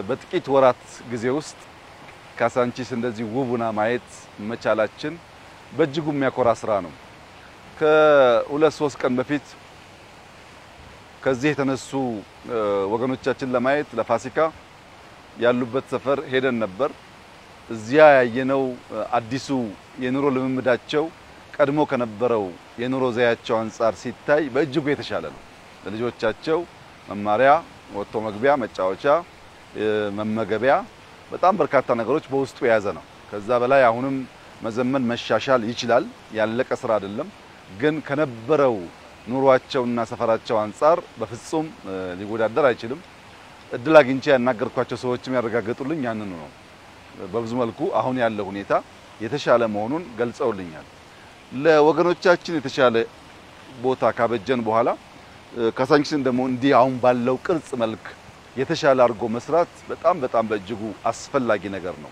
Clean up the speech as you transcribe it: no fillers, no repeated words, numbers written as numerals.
በጥቂት ወራት ጊዜ ውስጥ ካሳንቺስ እንደዚህ ውቡና ማየት መቻላችን በእጅጉ የሚያኮራ ስራ ነው። ከሁለት ሶስት ቀን በፊት ከዚህ የተነሱ ወገኖቻችን ለማየት ለፋሲካ ያሉበት ሰፈር ሄደን ነበር። እዚያ ያየነው አዲሱ የኑሮ ልምምዳቸው ቀድሞ ከነበረው የኑሮ ዘያቸው አንፃር ሲታይ በእጅጉ የተሻለ ነው። ለልጆቻቸው መማሪያ፣ ወጥቶ መግቢያ፣ መጫወቻ፣ መመገቢያ በጣም በርካታ ነገሮች በውስጡ የያዘ ነው። ከዛ በላይ አሁንም መዘመን መሻሻል ይችላል። ያለቀ ስራ አይደለም። ግን ከነበረው ኑሯቸውና ሰፈራቸው አንፃር በፍጹም ሊወዳደር አይችልም። እድል አግኝቼ ያናገርኳቸው ሰዎችም ያረጋግጡልኝ ያንኑ ነው። በብዙ መልኩ አሁን ያለው ሁኔታ የተሻለ መሆኑን ገልጸውልኛል። ለወገኖቻችን የተሻለ ቦታ ካበጀን በኋላ ካሳንቺስን ደግሞ እንዲህ አሁን ባለው ቅርጽ መልክ የተሻለ አድርጎ መስራት በጣም በእጅጉ አስፈላጊ ነገር ነው።